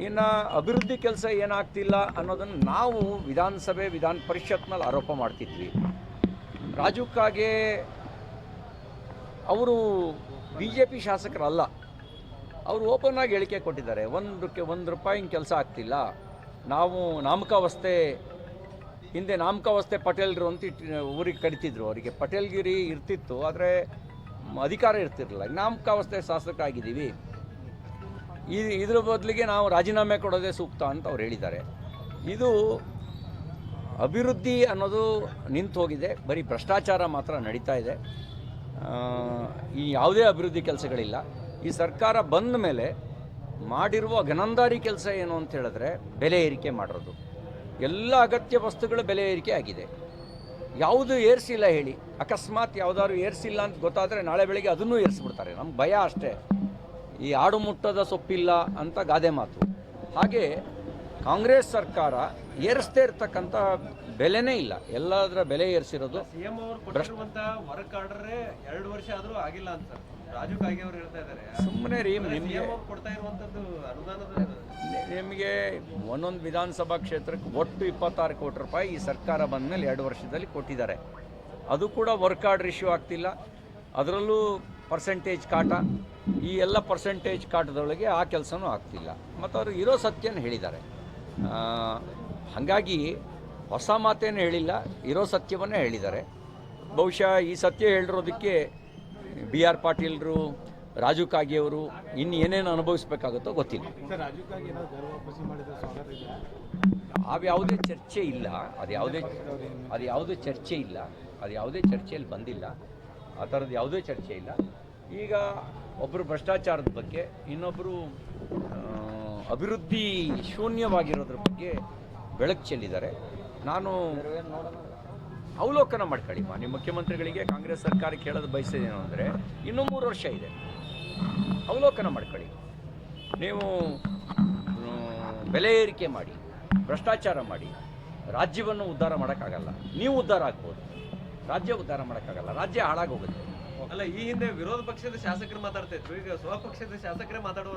ಇನ್ನು ಅಭಿವೃದ್ಧಿ ಕೆಲಸ ಏನಾಗ್ತಿಲ್ಲ ಅನ್ನೋದನ್ನು ನಾವು ವಿಧಾನಸಭೆ ವಿಧಾನ ಪರಿಷತ್ನಲ್ಲಿ ಆರೋಪ ಮಾಡ್ತಿದ್ವಿ. ರಾಜು ಕಾಗೆ ಅವರು BJP ಶಾಸಕರಲ್ಲ. ಅವರು ಓಪನ್ ಆಗಿ ಹೇಳಿಕೆ ಕೊಟ್ಟಿದ್ದಾರೆ, ಒಂದು ರೂಪಾಯಿ ಕೆಲಸ ಆಗ್ತಿಲ್ಲ. ನಾವು ನಾಮಕಾವಸ್ಥೆ ಹಿಂದೆ ನಾಮಕಾವಸ್ಥೆ ಪಟೇಲ್ರು ಅಂತ ಊರಿಗೆ ಕರಿತಿದ್ರು. ಅವರಿಗೆ ಪಟೇಲ್ಗಿರಿ ಇರ್ತಿತ್ತು, ಆದರೆ ಅಧಿಕಾರ ಇರ್ತಿರಲಿಲ್ಲ. ನಾಮಕಾವಸ್ಥೆ ಶಾಸಕರಾಗಿದ್ದೀವಿ, ಇದ್ರ ಬದಲಿಗೆ ನಾವು ರಾಜೀನಾಮೆ ಕೊಡೋದೇ ಸೂಕ್ತ ಅಂತ ಅವ್ರು ಹೇಳಿದ್ದಾರೆ. ಇದು ಅಭಿವೃದ್ಧಿ ಅನ್ನೋದು ನಿಂತು ಹೋಗಿದೆ, ಬರೀ ಭ್ರಷ್ಟಾಚಾರ ಮಾತ್ರ ನಡೀತಾ ಇದೆ. ಈ ಯಾವುದೇ ಅಭಿವೃದ್ಧಿ ಕೆಲಸಗಳಿಲ್ಲ. ಈ ಸರ್ಕಾರ ಬಂದ ಮೇಲೆ ಮಾಡಿರುವ ಗನಂದಾರಿ ಕೆಲಸ ಏನು ಅಂತ ಹೇಳಿದ್ರೆ ಬೆಲೆ ಏರಿಕೆ ಮಾಡಿರೋದು. ಎಲ್ಲ ಅಗತ್ಯ ವಸ್ತುಗಳ ಬೆಲೆ ಏರಿಕೆ ಆಗಿದೆ. ಯಾವುದು ಏರಿಸಿಲ್ಲ ಹೇಳಿ? ಅಕಸ್ಮಾತ್ ಯಾವುದಾದ್ರು ಏರಿಸಿಲ್ಲ ಅಂತ ಗೊತ್ತಾದರೆ ನಾಳೆ ಬೆಳಗ್ಗೆ ಅದನ್ನೂ ಏರಿಸ್ಬಿಡ್ತಾರೆ. ನಮ್ಗೆ ಭಯ ಅಷ್ಟೇ. ಈ ಆಡು ಮುಟ್ಟದ ಸೊಪ್ಪಿಲ್ಲ ಅಂತ ಗಾದೆ ಮಾತು. ಹಾಗೆ ಕಾಂಗ್ರೆಸ್ ಸರ್ಕಾರ ಏರಿಸದೇ ಇರ್ತಕ್ಕಂಥ ಬೆಲೆನೇ ಇಲ್ಲ, ಎಲ್ಲದರ ಬೆಲೆ ಏರಿಸಿರೋದು. ಸಿಎಂ ಅವರು ಕೊಟ್ಟಿರುವಂತ ವರ್ಕ್ ಆರ್ಡರ್ 2 ವರ್ಷ ಆದರೂ ಆಗಿಲ್ಲ ಅಂತ ರಾಜು ಕಾಗೆ ಅವರು ಹೇಳ್ತಾ ಇದ್ದಾರೆ. ಸುಮ್ಮನೆ ರೀ, ನಿಮಗೆ ಕೊಡ್ತಾ ಇರುವಂತದ್ದು ಅನುದಾನದ ನಿಮಗೆ ಒಂದೊಂದು ವಿಧಾನಸಭಾ ಕ್ಷೇತ್ರಕ್ಕೆ ಒಟ್ಟು 26 ಕೋಟಿ ರೂಪಾಯಿ ಈ ಸರ್ಕಾರ ಬಂದ ಮೇಲೆ 2 ವರ್ಷದಲ್ಲಿ ಕೊಟ್ಟಿದ್ದಾರೆ. ಅದು ಕೂಡ ವರ್ಕ್ ಆರ್ಡರ್ ಇಶ್ಯೂ ಆಗ್ತಿಲ್ಲ. ಅದರಲ್ಲೂ ಪರ್ಸೆಂಟೇಜ್ ಕಾಟ, ಈ ಎಲ್ಲ ಪರ್ಸೆಂಟೇಜ್ ಕಾಟದೊಳಗೆ ಆ ಕೆಲಸನೂ ಆಗ್ತಿಲ್ಲ. ಮತ್ತು ಅವರು ಇರೋ ಸತ್ಯನ ಹೇಳಿದ್ದಾರೆ. ಹಾಗಾಗಿ ಹೊಸ ಮಾತೇನು ಹೇಳಿಲ್ಲ, ಇರೋ ಸತ್ಯವನ್ನೇ ಹೇಳಿದ್ದಾರೆ. ಬಹುಶಃ ಈ ಸತ್ಯ ಹೇಳಿರೋದಕ್ಕೆ BR ಪಾಟೀಲ್ರು, ರಾಜು ಕಾಗೆಯವರು ಇನ್ನು ಏನೇನು ಅನುಭವಿಸ್ಬೇಕಾಗುತ್ತೋ ಗೊತ್ತಿಲ್ಲ. ಅದ್ಯಾವುದೇ ಚರ್ಚೆ ಇಲ್ಲ, ಅದ್ಯಾವುದೇ ಚರ್ಚೆ ಇಲ್ಲ, ಅದ್ಯಾವುದೇ ಚರ್ಚೆಯಲ್ಲಿ ಬಂದಿಲ್ಲ. ಆ ಥರದ್ದು ಯಾವುದೇ ಚರ್ಚೆ ಇಲ್ಲ. ಈಗ ಒಬ್ಬರು ಭ್ರಷ್ಟಾಚಾರದ ಬಗ್ಗೆ, ಇನ್ನೊಬ್ಬರು ಅಭಿವೃದ್ಧಿ ಶೂನ್ಯವಾಗಿರೋದ್ರ ಬಗ್ಗೆ ಬೆಳಕು ಚೆಲ್ಲಿದ್ದಾರೆ. ನಾನು ಅವಲೋಕನ ಮಾಡ್ಕೊಳ್ಳಿಮ್ಮ, ನಿಮ್ಮ ಮುಖ್ಯಮಂತ್ರಿಗಳಿಗೆ ಕಾಂಗ್ರೆಸ್ ಸರ್ಕಾರಕ್ಕೆ ಹೇಳೋದು ಬಯಸೋದೇನು ಅಂದರೆ, ಇನ್ನೂ 3 ವರ್ಷ ಇದೆ, ಅವಲೋಕನ ಮಾಡ್ಕೊಳ್ಳಿ. ನೀವು ಬೆಲೆ ಏರಿಕೆ ಮಾಡಿ, ಭ್ರಷ್ಟಾಚಾರ ಮಾಡಿ, ರಾಜ್ಯವನ್ನು ಉದ್ಧಾರ ಮಾಡೋಕ್ಕಾಗಲ್ಲ. ನೀವು ಉದ್ಧಾರ ಆಗ್ಬೋದು, ರಾಜ್ಯ ಉದ್ಧಾರ ಮಾಡೋಕ್ಕಾಗಲ್ಲ. ರಾಜ್ಯ ಹಾಳಾಗೋಗುತ್ತೆ. ಅಲ್ಲ, ಈ ಹಿಂದೆ ವಿರೋಧ ಪಕ್ಷದ ಶಾಸಕರು ಮಾತಾಡ್ತಾ ಇದ್ರು, ಈಗ ಸ್ವಪಕ್ಷದ ಶಾಸಕರೇ ಮಾತಾಡುವ